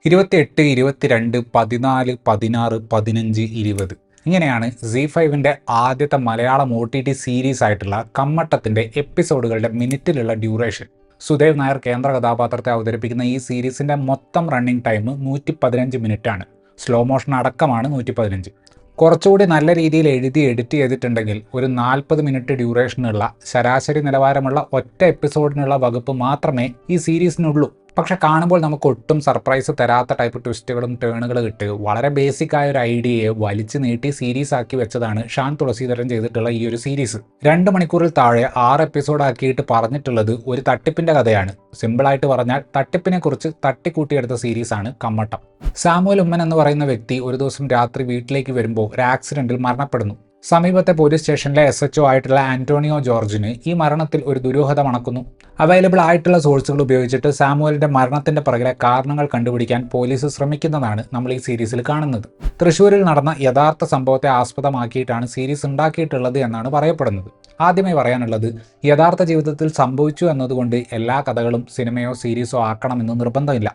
28, 22, 14, 16, 15, 20 ഇങ്ങനെയാണ് ZEE5ൻ്റെ ആദ്യത്തെ Malayalam OTT series ആയിട്ടുള്ള കമ്മട്ടത്തിൻ്റെ എപ്പിസോഡുകളുടെ മിനിറ്റിലുള്ള ഡ്യൂറേഷൻ. സുദേവ് നായർ കേന്ദ്ര കഥാപാത്രത്തെ അവതരിപ്പിക്കുന്ന ഈ സീരീസിൻ്റെ മൊത്തം റണ്ണിംഗ് ടൈം 115 മിനിറ്റാണ്. സ്ലോ മോഷൻ അടക്കമാണ് 115. കുറച്ചുകൂടി നല്ല രീതിയിൽ എഴുതി എഡിറ്റ് ചെയ്തിട്ടുണ്ടെങ്കിൽ ഒരു 40 മിനിറ്റ് ഡ്യൂറേഷനുള്ള ശരാശരി നിലവാരമുള്ള ഒറ്റ എപ്പിസോഡിനുള്ള വകുപ്പ് മാത്രമേ ഈ സീരീസിനുള്ളൂ. പക്ഷെ കാണുമ്പോൾ നമുക്ക് ഒട്ടും സർപ്രൈസ് തരാത്ത ടൈപ്പ് ട്വിസ്റ്റുകളും ടേണുകളും ഇട്ട് വളരെ ബേസിക് ആയ ഒരു ഐഡിയയെ വലിച്ചു നീട്ടി സീരീസ് ആക്കി വെച്ചതാണ് ഷാൻ തുളസീധരൻ ചെയ്തിട്ടുള്ള ഈ ഒരു സീരീസ്. 2 മണിക്കൂറിൽ താഴെ 6 എപ്പിസോഡ് ആക്കിയിട്ട് പറഞ്ഞിട്ടുള്ളത് ഒരു തട്ടിപ്പിന്റെ കഥയാണ്. സിമ്പിളായിട്ട് പറഞ്ഞാൽ തട്ടിപ്പിനെ കുറിച്ച് തട്ടിക്കൂട്ടിയെടുത്ത സീരീസാണ് കമ്മട്ടം. സാമുവൽ ഉമ്മൻ എന്ന് പറയുന്ന വ്യക്തി ഒരു ദിവസം രാത്രി വീട്ടിലേക്ക് വരുമ്പോൾ ഒരു ആക്സിഡന്റിൽ മരണപ്പെടുന്നു. സമീപത്തെ പോലീസ് സ്റ്റേഷനിലെ SHO ആയിട്ടുള്ള ആന്റോണിയോ ജോർജിന് ഈ മരണത്തിൽ ഒരു ദുരൂഹത മണക്കുന്നു. അവൈലബിൾ ആയിട്ടുള്ള സോഴ്സുകൾ ഉപയോഗിച്ചിട്ട് സാമുവലിന്റെ മരണത്തിന്റെ പുറകിലെ കാരണങ്ങൾ കണ്ടുപിടിക്കാൻ പോലീസ് ശ്രമിക്കുന്നതാണ് നമ്മൾ ഈ സീരീസിൽ കാണുന്നത്. തൃശ്ശൂരിൽ നടന്ന യഥാർത്ഥ സംഭവത്തെ ആസ്പദമാക്കിയിട്ടാണ് സീരീസ് ഉണ്ടാക്കിയിട്ടുള്ളത് എന്നാണ് പറയപ്പെടുന്നത്. ആദ്യമായി പറയാനുള്ളത്, യഥാർത്ഥ ജീവിതത്തിൽ സംഭവിച്ചു എന്നതുകൊണ്ട് എല്ലാ കഥകളും സിനിമയോ സീരീസോ ആക്കണമെന്ന് നിർബന്ധമില്ല.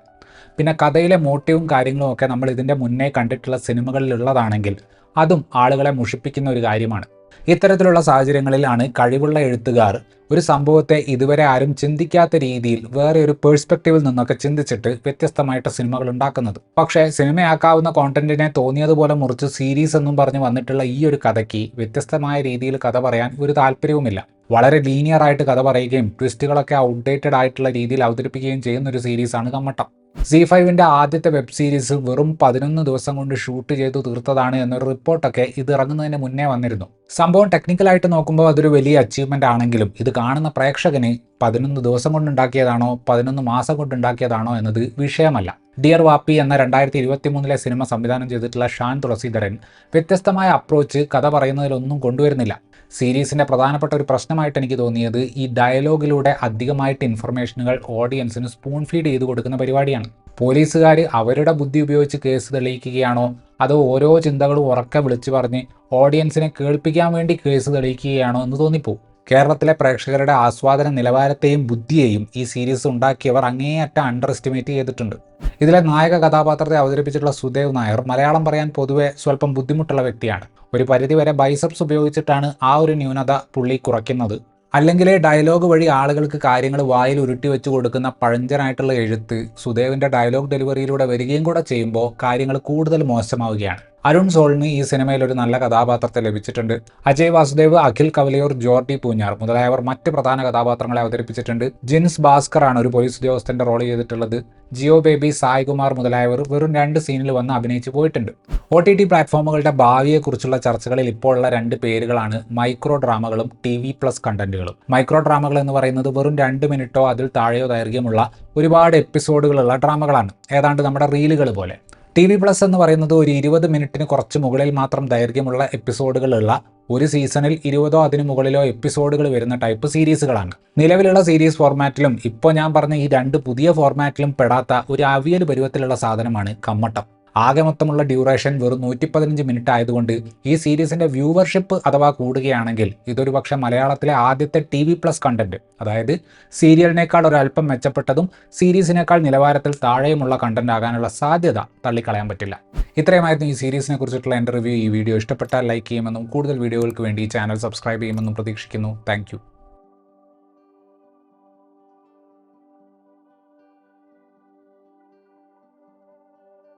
പിന്നെ കഥയിലെ മോട്ടീവും കാര്യങ്ങളും ഒക്കെ നമ്മൾ ഇതിൻ്റെ മുന്നേ കണ്ടിട്ടുള്ള സിനിമകളിലുള്ളതാണെങ്കിൽ അതും ആളുകളെ മുഷിപ്പിക്കുന്ന ഒരു കാര്യമാണ്. ഇത്തരത്തിലുള്ള സാഹചര്യങ്ങളിലാണ് കഴിവുള്ള എഴുത്തുകാർ ഒരു സംഭവത്തെ ഇതുവരെ ആരും ചിന്തിക്കാത്ത രീതിയിൽ വേറെ ഒരു പേഴ്സ്പെക്റ്റീവിൽ നിന്നൊക്കെ ചിന്തിച്ചിട്ട് വ്യത്യസ്തമായിട്ട് സിനിമകൾ ഉണ്ടാക്കുന്നത്. പക്ഷേ സിനിമയാക്കാവുന്ന കോണ്ടന്റിനെ തോന്നിയതുപോലെ മുറിച്ച് സീരീസ് എന്നും പറഞ്ഞ് വന്നിട്ടുള്ള ഈ ഒരു കഥയ്ക്ക് വ്യത്യസ്തമായ രീതിയിൽ കഥ പറയാൻ ഒരു താല്പര്യവുമില്ല. വളരെ ലീനിയർ ആയിട്ട് കഥ പറയുകയും ട്വിസ്റ്റുകളൊക്കെ ഔട്ട്ഡേറ്റഡ് ആയിട്ടുള്ള രീതിയിൽ അവതരിപ്പിക്കുകയും ചെയ്യുന്ന ഒരു സീരീസാണ് കമ്മട്ടം. ZEE5ൻ്റെ ആദ്യത്തെ വെബ് സീരീസ് വെറും 11 ദിവസം കൊണ്ട് ഷൂട്ട് ചെയ്തു തീർത്തതാണ് എന്നൊരു റിപ്പോർട്ടൊക്കെ ഇത് ഇറങ്ങുന്നതിന് മുന്നേ വന്നിരുന്നു. സംഭവം ടെക്നിക്കലായിട്ട് നോക്കുമ്പോൾ അതൊരു വലിയ അച്ചീവ്മെൻ്റ് ആണെങ്കിലും ഇത് കാണുന്ന പ്രേക്ഷകന് 11 ദിവസം കൊണ്ടുണ്ടാക്കിയതാണോ 11 മാസം കൊണ്ടുണ്ടാക്കിയതാണോ എന്നത് വിഷയമല്ല. ഡിയർ വാപ്പി എന്ന 2023 സിനിമ സംവിധാനം ചെയ്തിട്ടുള്ള ഷാൻ തുളസീധരൻ വ്യത്യസ്തമായ അപ്രോച്ച് കഥ പറയുന്നതിലൊന്നും കൊണ്ടുവരുന്നില്ല. സീരീസിൻ്റെ പ്രധാനപ്പെട്ട ഒരു പ്രശ്നമായിട്ട് എനിക്ക് തോന്നിയത് ഈ ഡയലോഗിലൂടെ അധികമായിട്ട് ഇൻഫർമേഷനുകൾ ഓഡിയൻസിന് സ്പൂൺ ഫീഡ് ചെയ്ത് കൊടുക്കുന്ന പരിപാടിയാണ്. പോലീസുകാർ അവരുടെ ബുദ്ധി ഉപയോഗിച്ച് കേസ് തെളിയിക്കുകയാണോ അതോ ഓരോ ചിന്തകളും ഉറക്കെ വിളിച്ചു പറഞ്ഞ് ഓഡിയൻസിനെ കേൾപ്പിക്കാൻ വേണ്ടി കേസ് തെളിയിക്കുകയാണോ എന്ന് തോന്നിപ്പോവും. കേരളത്തിലെ പ്രേക്ഷകരുടെ ആസ്വാദന നിലവാരത്തെയും ബുദ്ധിയെയും ഈ സീരീസ് ഉണ്ടാക്കിയവർ അങ്ങേയറ്റം അണ്ടർ എസ്റ്റിമേറ്റ് ചെയ്തിട്ടുണ്ട്. ഇതിലെ നായക കഥാപാത്രത്തെ അവതരിപ്പിച്ചിട്ടുള്ള സുദേവ് നായർ മലയാളം പറയാൻ പൊതുവെ സ്വല്പം ബുദ്ധിമുട്ടുള്ള വ്യക്തിയാണ്. ഒരു പരിധിവരെ ബൈസെപ്സ് ഉപയോഗിച്ചിട്ടാണ് ആ ഒരു ന്യൂനത പുള്ളി കുറയ്ക്കുന്നത്. അല്ലെങ്കിൽ ഡയലോഗ് വഴി ആളുകൾക്ക് കാര്യങ്ങൾ വായിൽ ഉരുട്ടി വെച്ച് കൊടുക്കുന്ന പഴഞ്ചനായിട്ടുള്ള എഴുത്ത് സുദേവിൻ്റെ ഡയലോഗ് ഡെലിവറിയിലൂടെ വരികയും കൂടെ ചെയ്യുമ്പോൾ കാര്യങ്ങൾ കൂടുതൽ മോശമാവുകയാണ്. അരുൺ സോളിന് ഈ സിനിമയിൽ ഒരു നല്ല കഥാപാത്രത്തെ ലഭിച്ചിട്ടുണ്ട്. അജയ് വാസുദേവ്, അഖിൽ കവലിയൂർ, ജോർഡി പൂഞ്ഞാർ മുതലായവർ മറ്റ് പ്രധാന കഥാപാത്രങ്ങളെ അവതരിപ്പിച്ചിട്ടുണ്ട്. ജിൻസ് ഭാസ്കർ ആണ് ഒരു പോലീസ് ഉദ്യോഗസ്ഥന്റെ റോൾ ചെയ്തിട്ടുള്ളത്. ജിയോ ബേബി, സായ് കുമാർ മുതലായവർ വെറും 2 സീനിൽ വന്ന് അഭിനയിച്ചു പോയിട്ടുണ്ട്. OTT പ്ലാറ്റ്ഫോമുകളുടെ ഭാവിയെക്കുറിച്ചുള്ള ചർച്ചകളിൽ ഇപ്പോൾ ഉള്ള 2 പേരുകളാണ് മൈക്രോ ഡ്രാമകളും TV+ കണ്ടന്റുകളും. മൈക്രോ ഡ്രാമകൾ എന്ന് പറയുന്നത് വെറും 2 മിനിറ്റോ അതിൽ താഴെയോ ദൈർഘ്യമുള്ള ഒരുപാട് എപ്പിസോഡുകളുള്ള ഡ്രാമകളാണ്, ഏതാണ്ട് നമ്മുടെ റീലുകൾ പോലെ. TV+ എന്ന് പറയുന്നത് ഒരു 20 മിനിറ്റിന് കുറച്ച് മുകളിൽ മാത്രം ദൈർഘ്യമുള്ള എപ്പിസോഡുകളുള്ള ഒരു സീസണിൽ 20ഓ അതിന് മുകളിലോ എപ്പിസോഡുകൾ വരുന്ന ടൈപ്പ് സീരീസുകളാണ്. നിലവിലുള്ള സീരീസ് ഫോർമാറ്റിലും ഇപ്പോൾ ഞാൻ പറഞ്ഞ ഈ 2 പുതിയ ഫോർമാറ്റിലും പെടാത്ത ഒരു അവിയൽ പരുവത്തിലുള്ള സാധനമാണ് കമ്മട്ടം. ആകെ മൊത്തമുള്ള ഡ്യൂറേഷൻ വെറും 115 മിനിറ്റ് ആയതുകൊണ്ട് ഈ സീരീസിൻ്റെ വ്യൂവർഷിപ്പ് അഥവാ കൂടുകയാണെങ്കിൽ ഇതൊരു പക്ഷേ മലയാളത്തിലെ ആദ്യത്തെ TV+ കണ്ടന്റ്, അതായത് സീരിയലിനേക്കാൾ ഒരല്പം മെച്ചപ്പെട്ടതും സീരീസിനേക്കാൾ നിലവാരത്തിൽ താഴെയുമുള്ള കണ്ടന്റ് ആകാനുള്ള സാധ്യത തള്ളിക്കളയാൻ പറ്റില്ല. ഇത്രയുമായിരുന്നു ഈ സീരീസിനെ കുറിച്ചിട്ടുള്ള എൻ്റെ റിവ്യൂ. ഈ വീഡിയോ ഇഷ്ടപ്പെട്ടാൽ ലൈക്ക് ചെയ്യുമെന്നും കൂടുതൽ വീഡിയോകൾക്ക് വേണ്ടി ഈ ചാനൽ സബ്സ്ക്രൈബ് ചെയ്യുമെന്നും പ്രതീക്ഷിക്കുന്നു. താങ്ക്